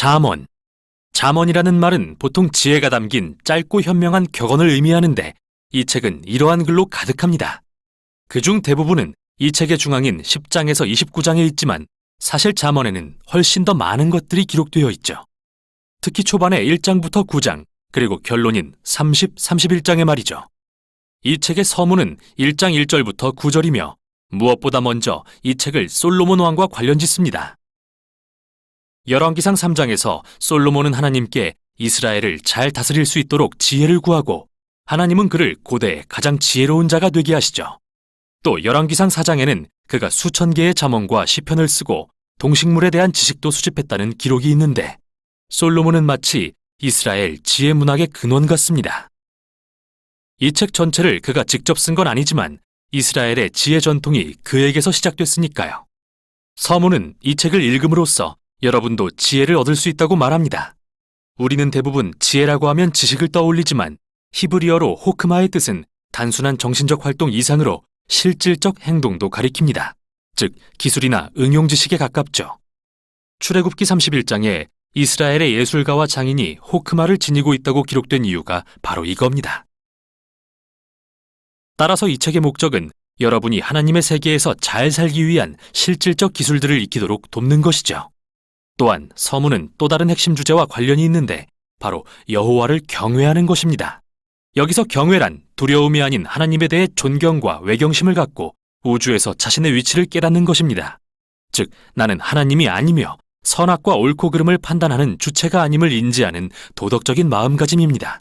잠언. 잠언이라는 말은 보통 지혜가 담긴 짧고 현명한 격언을 의미하는데 이 책은 이러한 글로 가득합니다. 그중 대부분은 이 책의 중앙인 10장에서 29장에 있지만 사실 잠언에는 훨씬 더 많은 것들이 기록되어 있죠. 특히 초반에 1장부터 9장, 그리고 결론인 30, 31장의 말이죠. 이 책의 서문은 1장 1절부터 9절이며 무엇보다 먼저 이 책을 솔로몬 왕과 관련짓습니다. 열왕기상 3장에서 솔로몬은 하나님께 이스라엘을 잘 다스릴 수 있도록 지혜를 구하고 하나님은 그를 고대의 가장 지혜로운 자가 되게 하시죠. 또 열왕기상 4장에는 그가 수천 개의 잠언과 시편을 쓰고 동식물에 대한 지식도 수집했다는 기록이 있는데 솔로몬은 마치 이스라엘 지혜 문학의 근원 같습니다. 이 책 전체를 그가 직접 쓴 건 아니지만 이스라엘의 지혜 전통이 그에게서 시작됐으니까요. 서문은 이 책을 읽음으로써 여러분도 지혜를 얻을 수 있다고 말합니다. 우리는 대부분 지혜라고 하면 지식을 떠올리지만 히브리어로 호크마의 뜻은 단순한 정신적 활동 이상으로 실질적 행동도 가리킵니다. 즉, 기술이나 응용 지식에 가깝죠. 출애굽기 31장에 이스라엘의 예술가와 장인이 호크마를 지니고 있다고 기록된 이유가 바로 이겁니다. 따라서 이 책의 목적은 여러분이 하나님의 세계에서 잘 살기 위한 실질적 기술들을 익히도록 돕는 것이죠. 또한 서문은 또 다른 핵심 주제와 관련이 있는데 바로 여호와를 경외하는 것입니다. 여기서 경외란 두려움이 아닌 하나님에 대해 존경과 외경심을 갖고 우주에서 자신의 위치를 깨닫는 것입니다. 즉, 나는 하나님이 아니며 선악과 옳고 그름을 판단하는 주체가 아님을 인지하는 도덕적인 마음가짐입니다.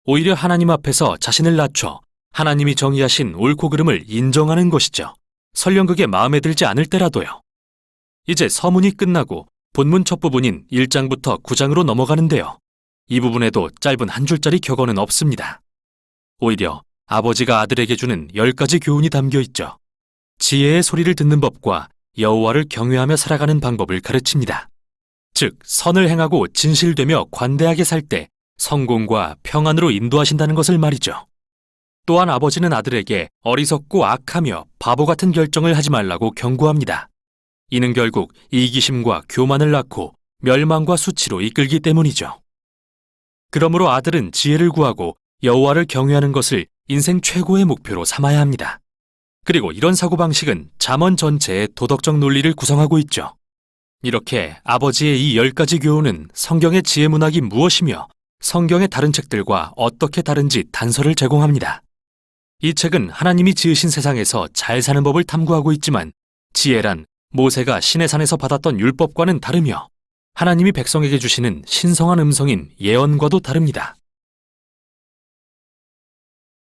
오히려 하나님 앞에서 자신을 낮춰 하나님이 정의하신 옳고 그름을 인정하는 것이죠. 설령 그게 마음에 들지 않을 때라도요. 이제 서문이 끝나고 본문 첫 부분인 1장부터 9장으로 넘어가는데요. 이 부분에도 짧은 한 줄짜리 격언은 없습니다. 오히려 아버지가 아들에게 주는 10가지 교훈이 담겨 있죠. 지혜의 소리를 듣는 법과 여호와를 경외하며 살아가는 방법을 가르칩니다. 즉, 선을 행하고 진실되며 관대하게 살 때 성공과 평안으로 인도하신다는 것을 말이죠. 또한 아버지는 아들에게 어리석고 악하며 바보 같은 결정을 하지 말라고 경고합니다. 이는 결국 이기심과 교만을 낳고 멸망과 수치로 이끌기 때문이죠. 그러므로 아들은 지혜를 구하고 여호와를 경외하는 것을 인생 최고의 목표로 삼아야 합니다. 그리고 이런 사고방식은 잠언 전체의 도덕적 논리를 구성하고 있죠. 이렇게 아버지의 이 10가지 교훈은 성경의 지혜 문학이 무엇이며 성경의 다른 책들과 어떻게 다른지 단서를 제공합니다. 이 책은 하나님이 지으신 세상에서 잘 사는 법을 탐구하고 있지만 지혜란 모세가 시내산에서 받았던 율법과는 다르며 하나님이 백성에게 주시는 신성한 음성인 예언과도 다릅니다.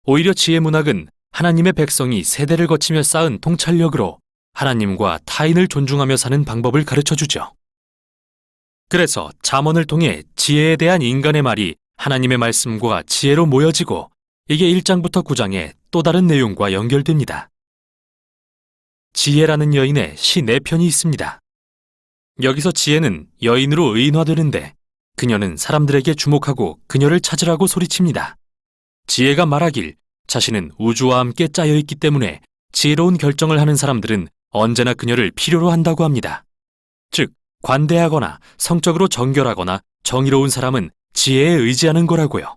오히려 지혜 문학은 하나님의 백성이 세대를 거치며 쌓은 통찰력으로 하나님과 타인을 존중하며 사는 방법을 가르쳐주죠. 그래서 잠언을 통해 지혜에 대한 인간의 말이 하나님의 말씀과 지혜로 모여지고 이게 1장부터 9장의 또 다른 내용과 연결됩니다. 지혜라는 여인의 시 4편이 있습니다. 여기서 지혜는 여인으로 의인화되는데 그녀는 사람들에게 주목하고 그녀를 찾으라고 소리칩니다. 지혜가 말하길 자신은 우주와 함께 짜여 있기 때문에 지혜로운 결정을 하는 사람들은 언제나 그녀를 필요로 한다고 합니다. 즉, 관대하거나 성적으로 정결하거나 정의로운 사람은 지혜에 의지하는 거라고요.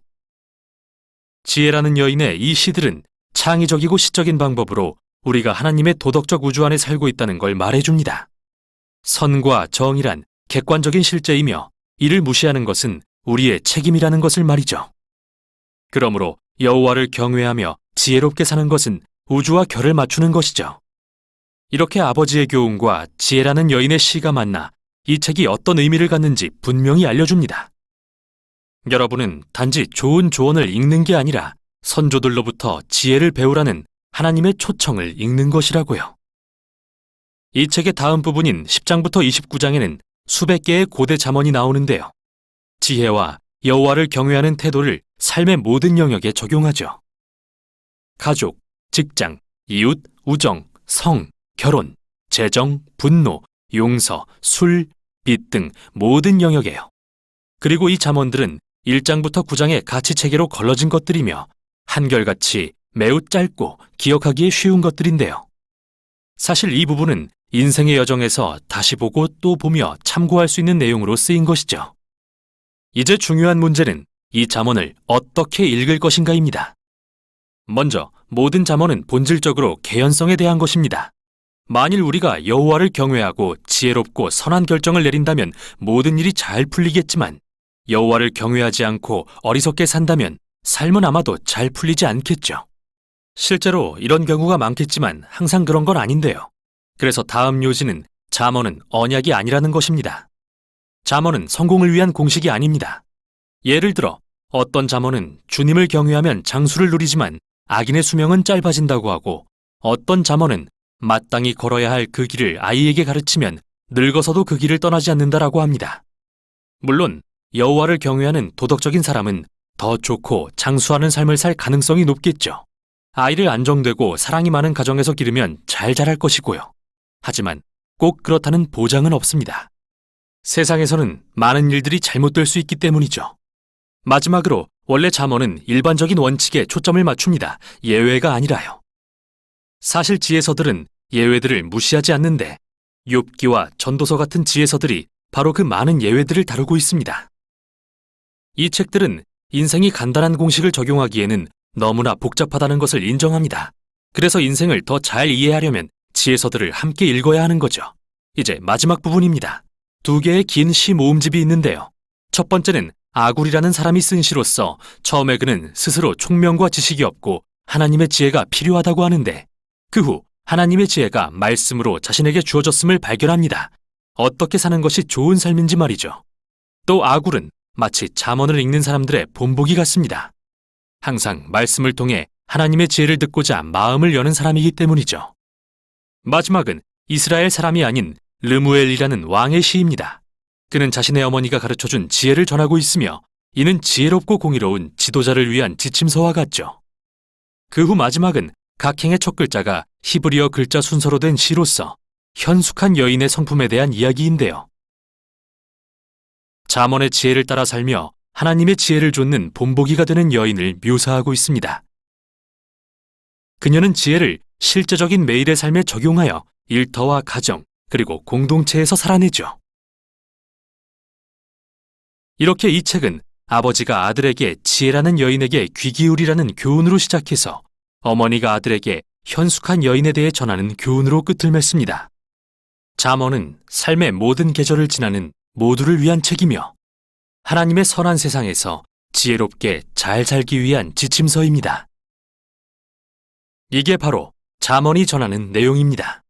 지혜라는 여인의 이 시들은 창의적이고 시적인 방법으로 우리가 하나님의 도덕적 우주 안에 살고 있다는 걸 말해줍니다. 선과 정의란 객관적인 실제이며 이를 무시하는 것은 우리의 책임이라는 것을 말이죠. 그러므로 여호와를 경외하며 지혜롭게 사는 것은 우주와 결을 맞추는 것이죠. 이렇게 아버지의 교훈과 지혜라는 여인의 시가 만나 이 책이 어떤 의미를 갖는지 분명히 알려줍니다. 여러분은 단지 좋은 조언을 읽는 게 아니라 선조들로부터 지혜를 배우라는 하나님의 초청을 읽는 것이라고요. 이 책의 다음 부분인 10장부터 29장에는 수백 개의 고대 잠언이 나오는데요. 지혜와 여호와를 경외하는 태도를 삶의 모든 영역에 적용하죠. 가족, 직장, 이웃, 우정, 성, 결혼, 재정, 분노, 용서, 술, 빚 등 모든 영역에요. 그리고 이 잠언들은 1장부터 9장의 가치체계로 걸러진 것들이며 한결같이 매우 짧고 기억하기에 쉬운 것들인데요. 사실 이 부분은 인생의 여정에서 다시 보고 또 보며 참고할 수 있는 내용으로 쓰인 것이죠. 이제 중요한 문제는 이 잠언을 어떻게 읽을 것인가입니다. 먼저 모든 잠언은 본질적으로 개연성에 대한 것입니다. 만일 우리가 여호와를 경외하고 지혜롭고 선한 결정을 내린다면 모든 일이 잘 풀리겠지만 여호와를 경외하지 않고 어리석게 산다면 삶은 아마도 잘 풀리지 않겠죠. 실제로 이런 경우가 많겠지만 항상 그런 건 아닌데요. 그래서 다음 요지는 잠언은 언약이 아니라는 것입니다. 잠언은 성공을 위한 공식이 아닙니다. 예를 들어 어떤 잠언은 주님을 경외하면 장수를 누리지만 악인의 수명은 짧아진다고 하고 어떤 잠언은 마땅히 걸어야 할 그 길을 아이에게 가르치면 늙어서도 그 길을 떠나지 않는다라고 합니다. 물론 여호와를 경외하는 도덕적인 사람은 더 좋고 장수하는 삶을 살 가능성이 높겠죠. 아이를 안정되고 사랑이 많은 가정에서 기르면 잘 자랄 것이고요. 하지만 꼭 그렇다는 보장은 없습니다. 세상에서는 많은 일들이 잘못될 수 있기 때문이죠. 마지막으로 원래 잠언은 일반적인 원칙에 초점을 맞춥니다. 예외가 아니라요. 사실 지혜서들은 예외들을 무시하지 않는데 욥기와 전도서 같은 지혜서들이 바로 그 많은 예외들을 다루고 있습니다. 이 책들은 인생이 간단한 공식을 적용하기에는 너무나 복잡하다는 것을 인정합니다. 그래서 인생을 더 잘 이해하려면 지혜서들을 함께 읽어야 하는 거죠. 이제 마지막 부분입니다. 2개의 긴 시 모음집이 있는데요. 첫 번째는 아굴이라는 사람이 쓴 시로서 처음에 그는 스스로 총명과 지식이 없고 하나님의 지혜가 필요하다고 하는데 그 후 하나님의 지혜가 말씀으로 자신에게 주어졌음을 발견합니다. 어떻게 사는 것이 좋은 삶인지 말이죠. 또 아굴은 마치 잠언을 읽는 사람들의 본보기 같습니다. 항상 말씀을 통해 하나님의 지혜를 듣고자 마음을 여는 사람이기 때문이죠. 마지막은 이스라엘 사람이 아닌 르무엘이라는 왕의 시입니다. 그는 자신의 어머니가 가르쳐준 지혜를 전하고 있으며 이는 지혜롭고 공의로운 지도자를 위한 지침서와 같죠. 그 후 마지막은 각 행의 첫 글자가 히브리어 글자 순서로 된 시로서 현숙한 여인의 성품에 대한 이야기인데요. 잠언의 지혜를 따라 살며 하나님의 지혜를 좇는 본보기가 되는 여인을 묘사하고 있습니다. 그녀는 지혜를 실제적인 매일의 삶에 적용하여 일터와 가정, 그리고 공동체에서 살아내죠. 이렇게 이 책은 아버지가 아들에게 지혜라는 여인에게 귀 기울이라는 교훈으로 시작해서 어머니가 아들에게 현숙한 여인에 대해 전하는 교훈으로 끝을 맺습니다. 잠언은 삶의 모든 계절을 지나는 모두를 위한 책이며 하나님의 선한 세상에서 지혜롭게 잘 살기 위한 지침서입니다. 이게 바로 잠언이 전하는 내용입니다.